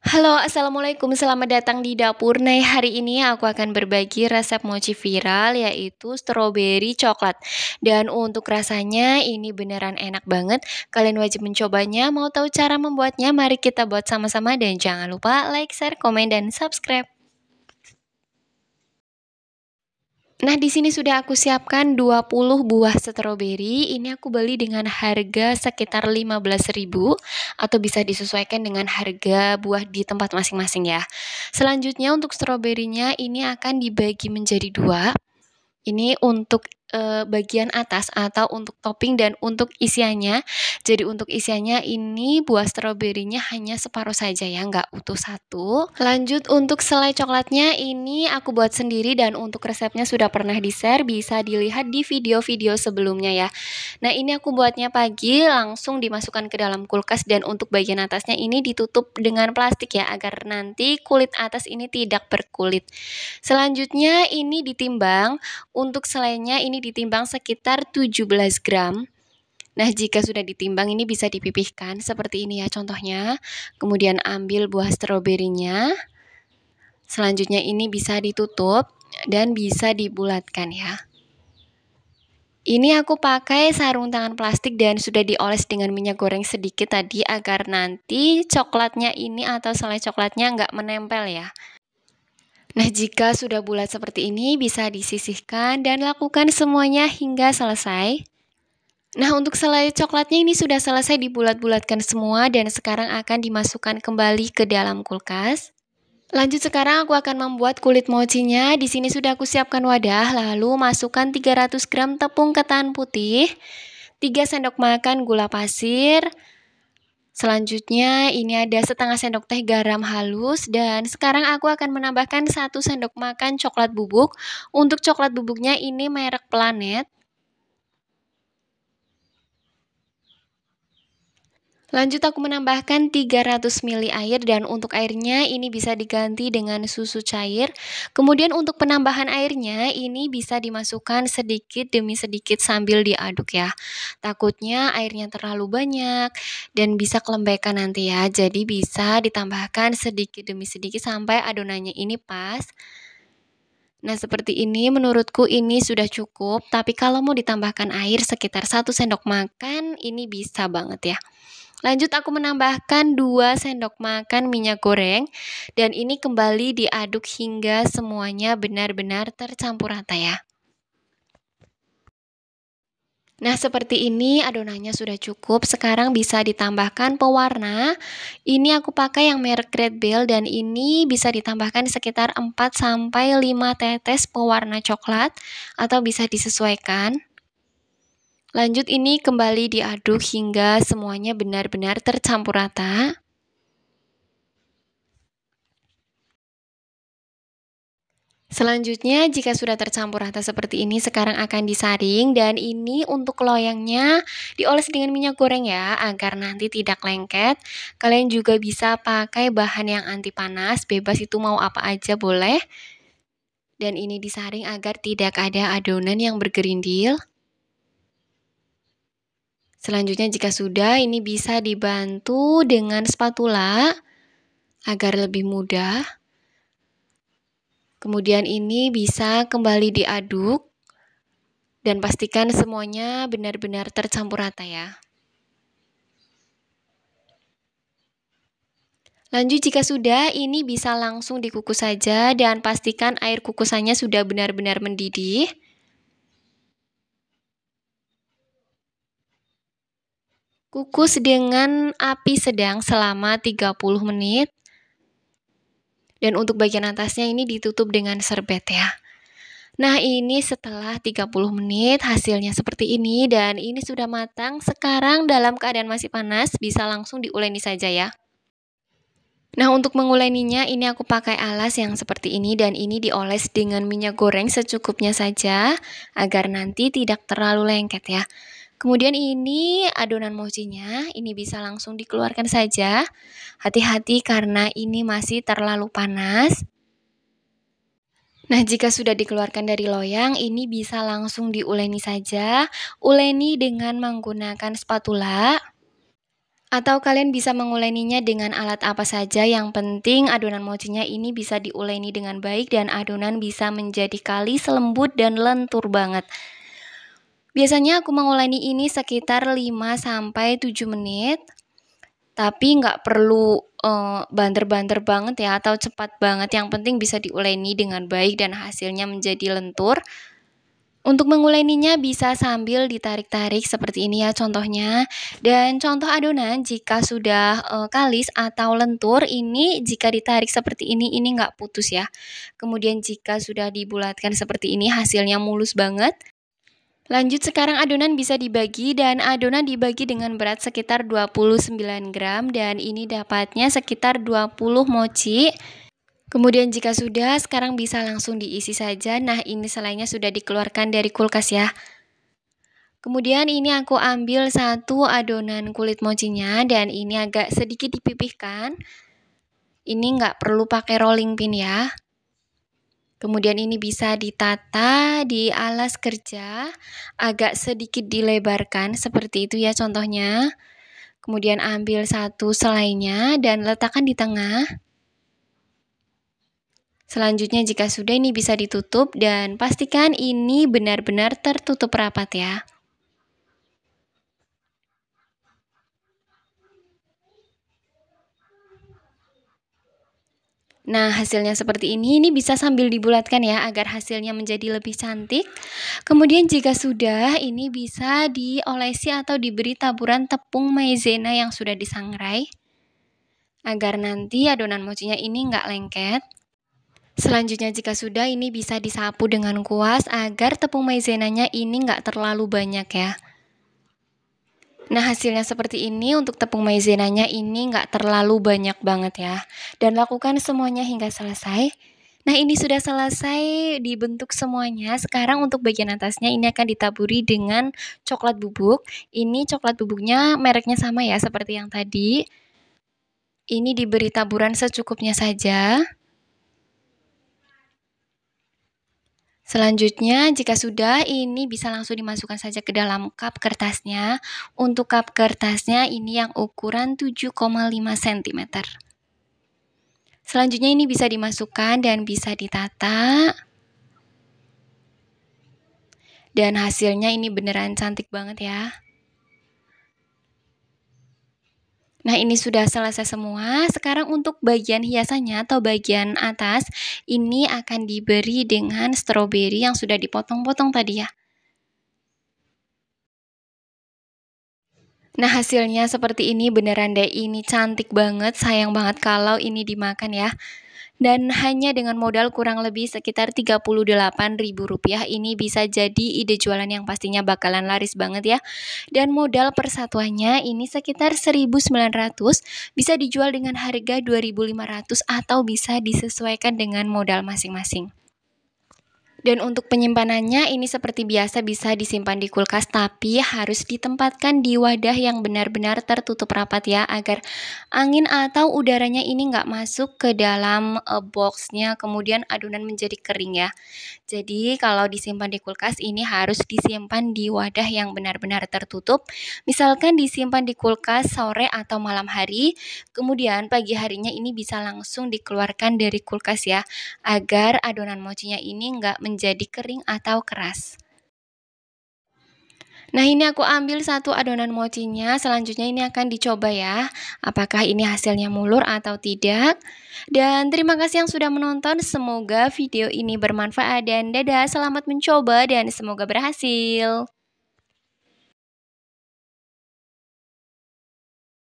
Halo, assalamualaikum. Selamat datang di dapur. Nah, hari ini aku akan berbagi resep mochi viral, yaitu strawberry coklat. Dan untuk rasanya ini beneran enak banget. Kalian wajib mencobanya. Mau tahu cara membuatnya? Mari kita buat sama-sama dan jangan lupa like, share, komen, dan subscribe. Nah, di sini sudah aku siapkan 20 buah stroberi. Ini aku beli dengan harga sekitar 15.000 atau bisa disesuaikan dengan harga buah di tempat masing-masing ya. Selanjutnya untuk stroberinya ini akan dibagi menjadi dua. Ini untuk bagian atas atau untuk topping dan untuk isiannya. Jadi untuk isiannya ini buah stroberinya hanya separuh saja ya, nggak utuh satu. Lanjut untuk selai coklatnya ini aku buat sendiri dan untuk resepnya sudah pernah di-share, bisa dilihat di video-video sebelumnya ya. Nah, ini aku buatnya pagi, langsung dimasukkan ke dalam kulkas dan untuk bagian atasnya ini ditutup dengan plastik ya, agar nanti kulit atas ini tidak berkulit. Selanjutnya ini ditimbang. Untuk selainya ini ditimbang sekitar 17 gram. Nah, jika sudah ditimbang ini bisa dipipihkan seperti ini ya contohnya. Kemudian ambil buah stroberinya. Selanjutnya ini bisa ditutup dan bisa dibulatkan ya. Ini aku pakai sarung tangan plastik dan sudah dioles dengan minyak goreng sedikit tadi agar nanti coklatnya ini atau selai coklatnya nggak menempel ya. Nah, jika sudah bulat seperti ini, bisa disisihkan dan lakukan semuanya hingga selesai. Nah, untuk selai coklatnya ini sudah selesai dibulat-bulatkan semua dan sekarang akan dimasukkan kembali ke dalam kulkas. Lanjut sekarang aku akan membuat kulit mochinya. Di sini sudah aku siapkan wadah, lalu masukkan 300 gram tepung ketan putih, 3 sendok makan gula pasir. Selanjutnya ini ada setengah sendok teh garam halus dan sekarang aku akan menambahkan 1 sendok makan coklat bubuk. Untuk coklat bubuknya ini merek Planet. Lanjut aku menambahkan 300 ml air dan untuk airnya ini bisa diganti dengan susu cair. Kemudian untuk penambahan airnya ini bisa dimasukkan sedikit demi sedikit sambil diaduk ya. Takutnya airnya terlalu banyak dan bisa kelembekan nanti ya. Jadi bisa ditambahkan sedikit demi sedikit sampai adonannya ini pas. Nah, seperti ini menurutku ini sudah cukup, tapi kalau mau ditambahkan air sekitar 1 sendok makan ini bisa banget ya. Lanjut aku menambahkan 2 sendok makan minyak goreng dan ini kembali diaduk hingga semuanya benar-benar tercampur rata ya. Nah, seperti ini adonannya sudah cukup. Sekarang bisa ditambahkan pewarna. Ini aku pakai yang merek Red Bell dan ini bisa ditambahkan sekitar 4 sampai 5 tetes pewarna coklat atau bisa disesuaikan. Lanjut ini kembali diaduk hingga semuanya benar-benar tercampur rata. Selanjutnya, jika sudah tercampur rata seperti ini, sekarang akan disaring dan ini untuk loyangnya dioles dengan minyak goreng ya, agar nanti tidak lengket. Kalian juga bisa pakai bahan yang anti panas, bebas itu mau apa aja boleh. Dan ini disaring agar tidak ada adonan yang bergerindil. Selanjutnya jika sudah, ini bisa dibantu dengan spatula agar lebih mudah. Kemudian ini bisa kembali diaduk dan pastikan semuanya benar-benar tercampur rata ya. Lanjut jika sudah, ini bisa langsung dikukus saja dan pastikan air kukusannya sudah benar-benar mendidih. Kukus dengan api sedang selama 30 menit. Dan untuk bagian atasnya ini ditutup dengan serbet ya. Nah, ini setelah 30 menit hasilnya seperti ini dan ini sudah matang. Sekarang dalam keadaan masih panas, bisa langsung diuleni saja ya. Nah, untuk menguleninya ini aku pakai alas yang seperti ini dan ini dioles dengan minyak goreng secukupnya saja agar nanti tidak terlalu lengket ya. Kemudian ini adonan mochinya, ini bisa langsung dikeluarkan saja. Hati-hati karena ini masih terlalu panas. Nah, jika sudah dikeluarkan dari loyang, ini bisa langsung diuleni saja. Uleni dengan menggunakan spatula. Atau kalian bisa menguleninya dengan alat apa saja, yang penting adonan mochinya ini bisa diuleni dengan baik dan adonan bisa menjadi kalis, lembut, dan lentur banget. Biasanya aku menguleni ini sekitar 5-7 menit, tapi nggak perlu banter-banter banget ya atau cepat banget, yang penting bisa diuleni dengan baik dan hasilnya menjadi lentur. Untuk menguleninya bisa sambil ditarik-tarik seperti ini ya contohnya. Dan contoh adonan jika sudah kalis atau lentur, ini jika ditarik seperti ini nggak putus ya. Kemudian jika sudah dibulatkan seperti ini, hasilnya mulus banget. Lanjut, sekarang adonan bisa dibagi, dan adonan dibagi dengan berat sekitar 29 gram dan ini dapatnya sekitar 20 mochi. Kemudian jika sudah, sekarang bisa langsung diisi saja. Nah, ini selainya sudah dikeluarkan dari kulkas ya. Kemudian ini aku ambil satu adonan kulit mochinya dan ini agak sedikit dipipihkan. Ini nggak perlu pakai rolling pin ya. Kemudian ini bisa ditata di alas kerja, agak sedikit dilebarkan seperti itu ya contohnya. Kemudian ambil satu selainya dan letakkan di tengah. Selanjutnya jika sudah, ini bisa ditutup dan pastikan ini benar-benar tertutup rapat ya. Nah, hasilnya seperti ini bisa sambil dibulatkan ya agar hasilnya menjadi lebih cantik. Kemudian jika sudah, ini bisa diolesi atau diberi taburan tepung maizena yang sudah disangrai agar nanti adonan mochinya ini nggak lengket. Selanjutnya jika sudah, ini bisa disapu dengan kuas agar tepung maizenanya ini nggak terlalu banyak ya. Nah, hasilnya seperti ini. Untuk tepung maizenanya ini nggak terlalu banyak banget ya. Dan lakukan semuanya hingga selesai. Nah, ini sudah selesai dibentuk semuanya. Sekarang untuk bagian atasnya ini akan ditaburi dengan coklat bubuk. Ini coklat bubuknya mereknya sama ya seperti yang tadi. Ini diberi taburan secukupnya saja. Selanjutnya, jika sudah, ini bisa langsung dimasukkan saja ke dalam cup kertasnya. Untuk cup kertasnya ini yang ukuran 7,5 cm. Selanjutnya ini bisa dimasukkan dan bisa ditata. Dan hasilnya ini beneran cantik banget ya. Nah, ini sudah selesai semua. Sekarang untuk bagian hiasannya atau bagian atas, ini akan diberi dengan stroberi yang sudah dipotong-potong tadi ya. Nah, hasilnya seperti ini, beneran deh ini cantik banget. Sayang banget kalau ini dimakan ya. Dan hanya dengan modal kurang lebih sekitar Rp38.000, ini bisa jadi ide jualan yang pastinya bakalan laris banget ya. Dan modal persatuannya ini sekitar 1.900, bisa dijual dengan harga 2.500 atau bisa disesuaikan dengan modal masing-masing. Dan untuk penyimpanannya ini seperti biasa bisa disimpan di kulkas, tapi harus ditempatkan di wadah yang benar-benar tertutup rapat ya, agar angin atau udaranya ini nggak masuk ke dalam boxnya, kemudian adonan menjadi kering ya. Jadi kalau disimpan di kulkas ini harus disimpan di wadah yang benar-benar tertutup. Misalkan disimpan di kulkas sore atau malam hari, kemudian pagi harinya ini bisa langsung dikeluarkan dari kulkas ya, agar adonan mochinya ini nggak menjadi kering atau keras. Nah, ini aku ambil satu adonan mochinya. Selanjutnya ini akan dicoba ya, apakah ini hasilnya mulur atau tidak. Dan terima kasih yang sudah menonton. Semoga video ini bermanfaat dan dadah, selamat mencoba dan semoga berhasil.